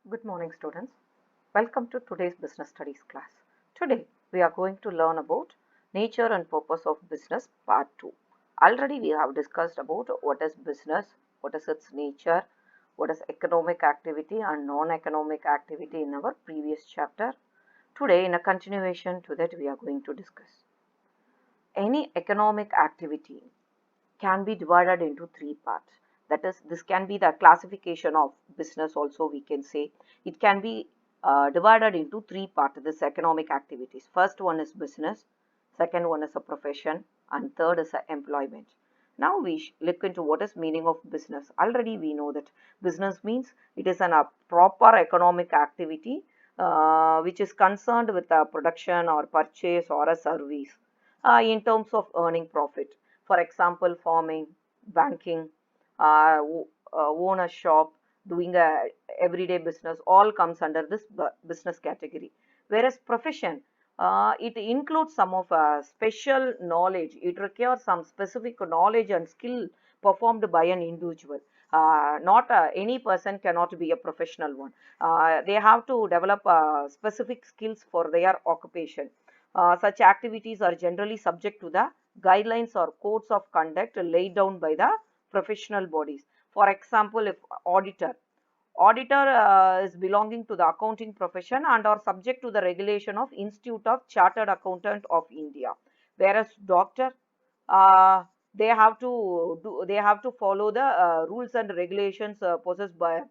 Good morning, students. Welcome to today's business studies class. Today, we are going to learn about nature and purpose of business part 2. Already we have discussed about what is business, what is its nature, what is economic activity and non-economic activity in our previous chapter. Today, in a continuation to that, we are going to discuss any economic activity can be divided into three parts. That is, this can be the classification of business also, we can say. It can be divided into three parts, this economic activities. First one is business, second one is a profession, and third is a employment. Now we look into what is meaning of business. Already we know that business means it is a proper economic activity which is concerned with a production or purchase or a service in terms of earning profit. For example, farming, banking, own a shop, doing a everyday business, all comes under this business category. Whereas profession, it includes some of special knowledge. It requires some specific knowledge and skill performed by an individual. Not any person cannot be a professional one. They have to develop specific skills for their occupation. Such activities are generally subject to the guidelines or codes of conduct laid down by the professional bodies. For example, if auditor is belonging to the accounting profession and are subject to the regulation of Institute of Chartered Accountant of India, whereas doctor, uh, they have to follow the rules and regulations possessed by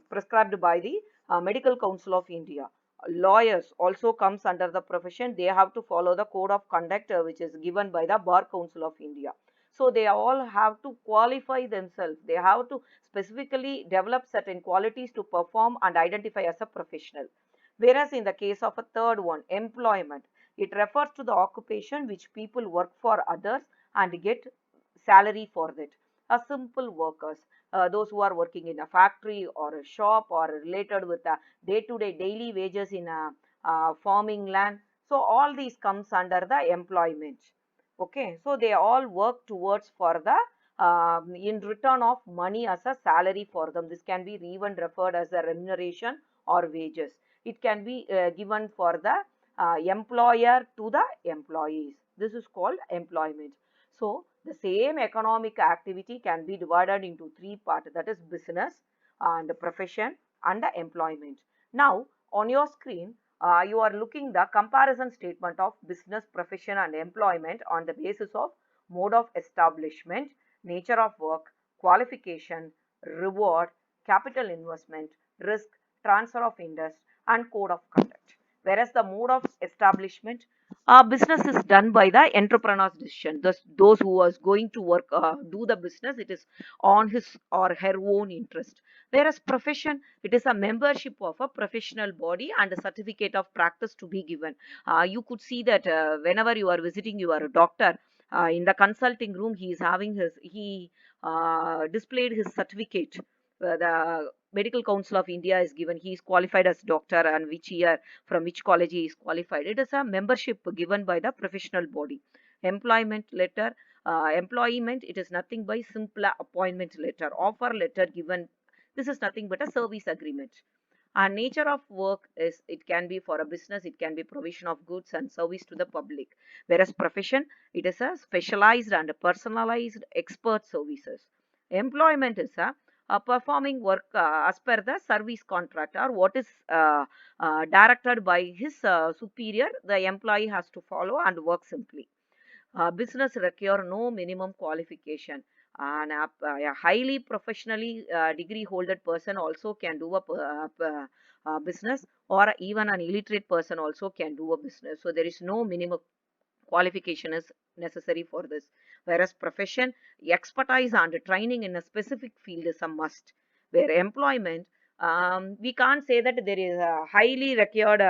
prescribed by the Medical Council of India. Lawyers also comes under the profession. They have to follow the code of conduct which is given by the Bar Council of India. So they all have to qualify themselves. They have to specifically develop certain qualities to perform and identify as a professional. Whereas in the case of a third one, employment, it refers to the occupation which people work for others and get salary for that. A simple workers, those who are working in a factory or a shop or related with the day-to-day daily wages in a farming land. So all these comes under the employment. Okay, so they all work towards for the in return of money as a salary for them. This can be even referred as a remuneration or wages. It can be given for the employer to the employees. This is called employment. So the same economic activity can be divided into three parts, that is business and profession and the employment. Now on your screen you are looking the comparison statement of business, profession and employment on the basis of mode of establishment, nature of work, qualification, reward, capital investment, risk, transfer of interest and code of conduct. Whereas the mode of establishment, business is done by the entrepreneur's decision. Those who was going to work, do the business, it is on his or her own interest. Whereas profession, it is a membership of a professional body and a certificate of practice to be given. You could see that whenever you are visiting your doctor, in the consulting room, he is having he displayed his certificate. The Medical Council of India is given. He is qualified as doctor and which year, from which college he is qualified. It is a membership given by the professional body. Employment letter, employment, it is nothing but simple appointment letter, offer letter given. This is nothing but a service agreement. And nature of work is, it can be for a business, it can be provision of goods and service to the public. Whereas profession, it is a specialized and personalized expert services. Employment is a performing work as per the service contract or what is directed by his superior, the employee has to follow and work simply. Business require no minimum qualification, and a highly professionally degree holder person also can do a business, or even an illiterate person also can do a business. So there is no minimum qualification is necessary for this. Whereas profession, expertise and training in a specific field is a must. Where employment, we can't say that there is a highly required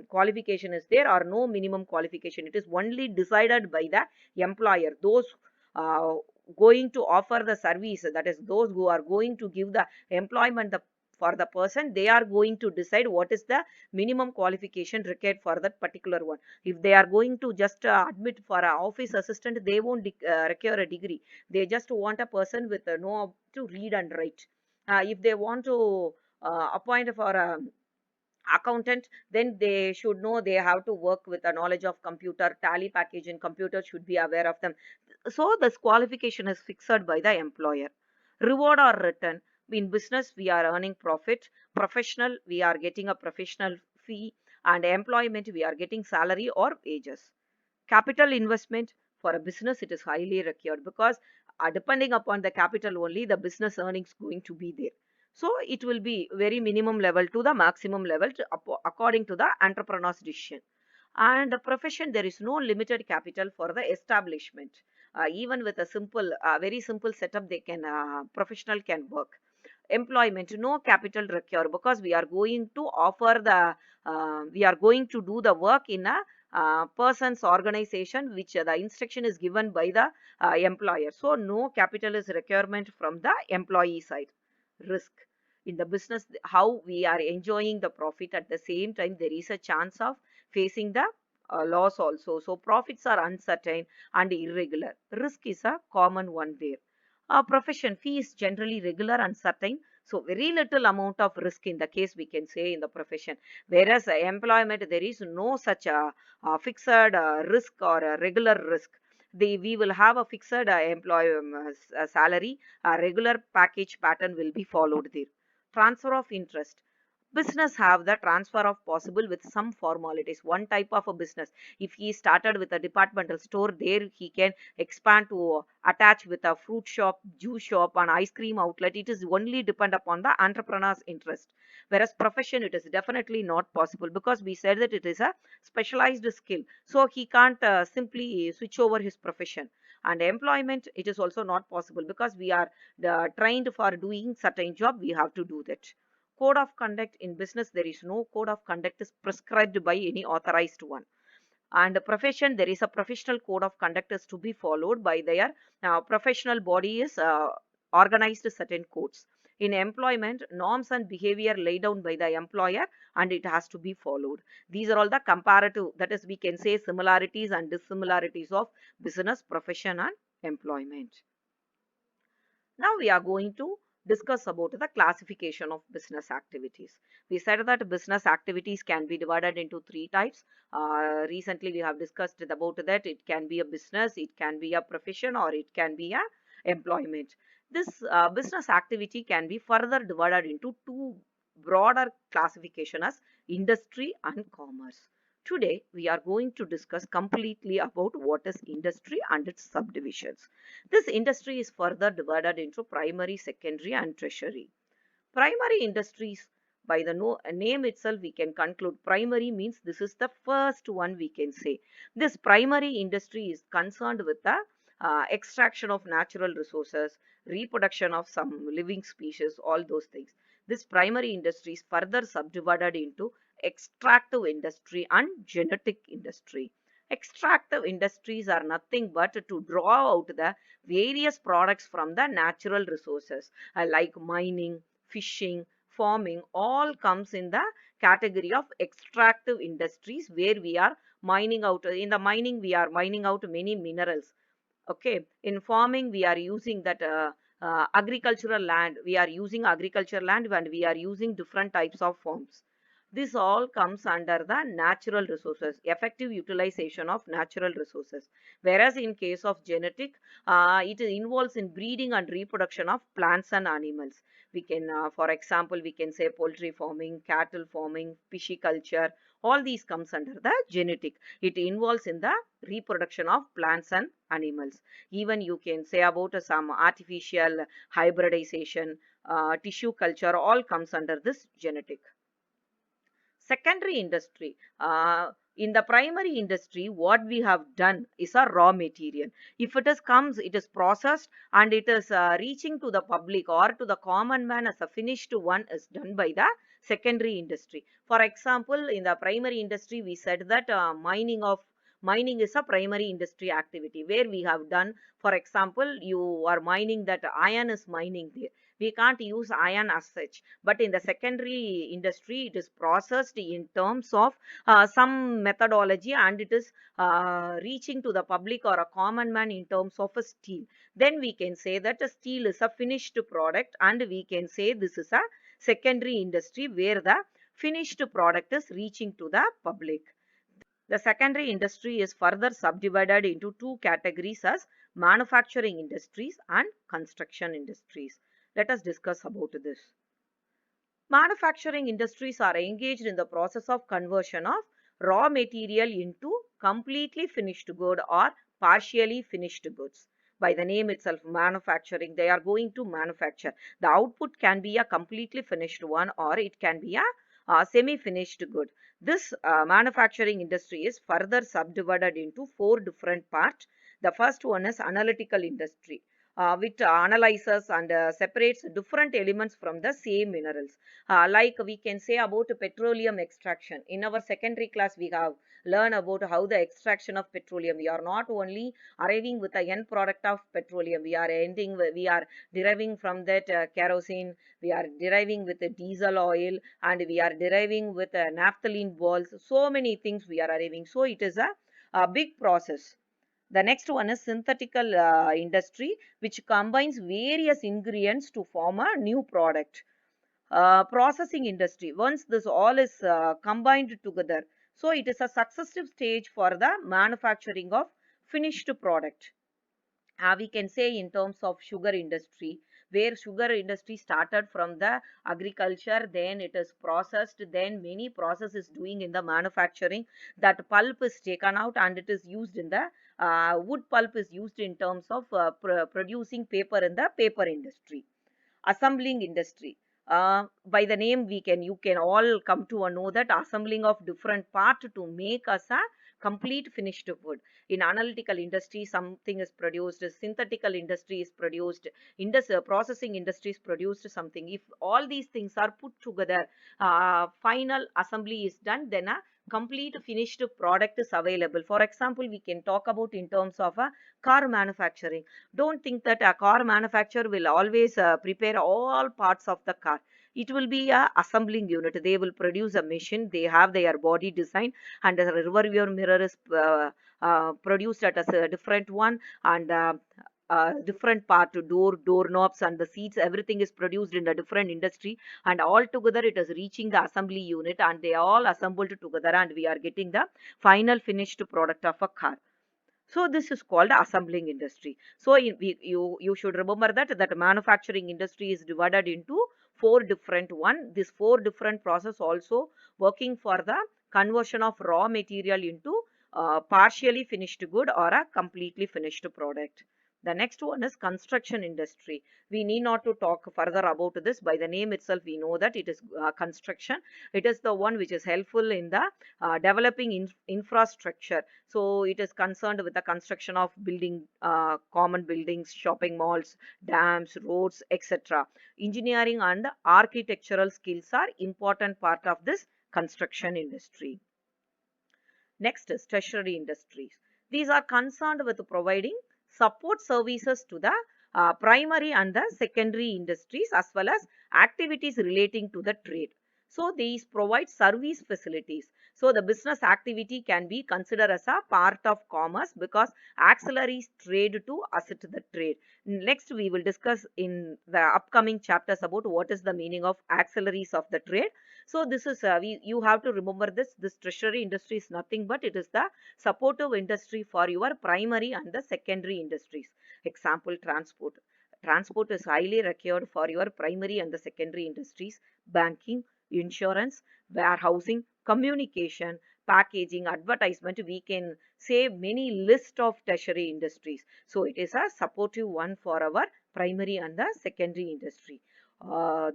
qualification is there or no minimum qualification. It is only decided by the employer. Those uh, going to offer the service, that is those who are going to give the employment for the person, they are going to decide what is the minimum qualification required for that particular one. If they are going to just admit for an office assistant, they won't require a degree. They just want a person with know to read and write. If they want to appoint for a accountant, then they should know they have to work with a knowledge of computer, tally package in computer should be aware of them. So this qualification is fixed by the employer. Reward or return. In business we are earning profit, professional we are getting a professional fee, and employment we are getting salary or wages. Capital investment, for a business it is highly required, because depending upon the capital only the business earnings going to be there. So it will be very minimum level to the maximum level according to the entrepreneur's decision. And the profession, there is no limited capital for the establishment. Even with a simple very simple setup, they can professional can work. Employment, no capital required, because we are going to offer the we are going to do the work in a person's organization, which the instruction is given by the employer. So no capital is requirement from the employee side. Risk. In the business, how we are enjoying the profit, at the same time there is a chance of facing the loss also. So profits are uncertain and irregular. Risk is a common one there. Profession fee is generally regular and certain, so very little amount of risk in the case we can say in the profession. Whereas employment, there is no such a fixed risk or a regular risk. We will have a fixed salary, a regular package pattern will be followed there. Transfer of interest. Business have the transfer of possible with some formalities. One type of a business, if he started with a departmental store, there he can expand to attach with a fruit shop, juice shop, and ice cream outlet. It is only depend upon the entrepreneur's interest. Whereas profession, it is definitely not possible, because we said that it is a specialized skill, so he can't simply switch over his profession. And employment, it is also not possible, because we are trained for doing certain job, we have to do that. Code of conduct. In business there is no code of conduct is prescribed by any authorized one. And profession, there is a professional code of conduct is to be followed by their professional body is organized certain codes. In employment, norms and behavior laid down by the employer, and it has to be followed. These are all the comparative, that is we can say similarities and dissimilarities of business, profession and employment. Now we are going to discuss about the classification of business activities. We said that business activities can be divided into three types. Recently we have discussed about that. It can be a business, it can be a profession, or it can be a employment. This business activity can be further divided into two broader classification as industry and commerce. Today we are going to discuss completely about what is industry and its subdivisions. This industry is further divided into primary, secondary and tertiary. Primary industries, by the name itself we can conclude primary means this is the first one we can say. This primary industry is concerned with the extraction of natural resources, reproduction of some living species, all those things. This primary industry is further subdivided into extractive industry and genetic industry. Extractive industries are nothing but to draw out the various products from the natural resources, like mining, fishing, farming, all comes in the category of extractive industries, where we are mining out. In the mining we are mining out many minerals. Okay, in farming we are using that agricultural land, we are using agricultural land, and we are using different types of farms. This all comes under the natural resources, effective utilization of natural resources. Whereas in case of genetic, it involves in breeding and reproduction of plants and animals. We can for example we can say poultry farming, cattle farming, pisciculture, all these comes under the genetic. It involves in the reproduction of plants and animals. Even you can say about some artificial hybridization, tissue culture, all comes under this genetic. Secondary industry. In the primary industry, what we have done is a raw material. If it is comes, it is processed, and it is reaching to the public or to the common man as a finished one is done by the secondary industry. For example, in the primary industry, we said that mining is a primary industry activity, where we have done, for example, you are mining that iron is mining there. We can't use iron as such, but in the secondary industry it is processed in terms of some methodology, and it is reaching to the public or a common man in terms of a steel. Then we can say that a steel is a finished product, and we can say this is a secondary industry where the finished product is reaching to the public. The secondary industry is further subdivided into two categories as manufacturing industries and construction industries. Let us discuss about this. Manufacturing industries are engaged in the process of conversion of raw material into completely finished good or partially finished goods. By the name itself, manufacturing, they are going to manufacture. The output can be a completely finished one or it can be a semi-finished good. This manufacturing industry is further subdivided into four different parts. The first one is analytical industry, which analyzes and separates different elements from the same minerals. Like we can say about petroleum extraction. In our secondary class, we have learned about how the extraction of petroleum. We are not only arriving with the end product of petroleum. We are deriving from that kerosene. We are deriving with the diesel oil, and we are deriving with naphthalene balls. So many things we are arriving. So it is a big process. The next one is synthetical industry, which combines various ingredients to form a new product. Processing industry, once this all is combined together, so it is a successive stage for the manufacturing of finished product. We can say in terms of sugar industry, where sugar industry started from the agriculture, then it is processed, then many process is doing in the manufacturing. That pulp is taken out and it is used in the wood pulp is used in terms of producing paper in the paper industry. Assembling industry, by the name you can all come to know that assembling of different part to make us a complete finished good. In analytical industry, something is produced, synthetical industry is produced, processing industry is produced something. If all these things are put together, final assembly is done, then a complete finished product is available. For example, we can talk about in terms of a car manufacturing. Don't think that a car manufacturer will always prepare all parts of the car. It will be a assembling unit. They will produce a machine. They have their body design, and the rear view mirror is produced at a different one, and different part to door knobs and the seats, everything is produced in a different industry, and all together it is reaching the assembly unit, and they all assembled together, and we are getting the final finished product of a car. So this is called assembling industry. So you should remember that manufacturing industry is divided into four different one. This four different process also working for the conversion of raw material into partially finished good or a completely finished product. The next one is construction industry. We need not to talk further about this. By the name itself, we know that it is construction. It is the one which is helpful in the developing infrastructure. So it is concerned with the construction of building, common buildings, shopping malls, dams, roads, etc. Engineering and architectural skills are important part of this construction industry. Next is tertiary industries. These are concerned with providing support services to the primary and the secondary industries, as well as activities relating to the trade. So these provide service facilities. So the business activity can be considered as a part of commerce because auxiliaries trade to assist the trade. Next, we will discuss in the upcoming chapters about what is the meaning of auxiliaries of the trade. So this is you have to remember this tertiary industry is nothing but it is the supportive industry for your primary and the secondary industries. Example, transport. Transport is highly required for your primary and the secondary industries. Banking, insurance, warehousing, communication, packaging, advertisement. We can say many list of tertiary industries. So it is a supportive one for our primary and the secondary industry.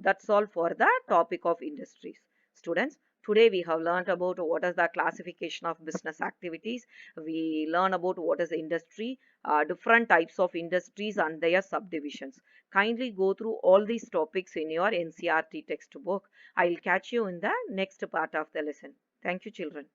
That's all for the topic of industries. Students, today we have learned about what is the classification of business activities. We learn about what is industry, different types of industries and their subdivisions. Kindly go through all these topics in your NCERT textbook. I will catch you in the next part of the lesson. Thank you, children.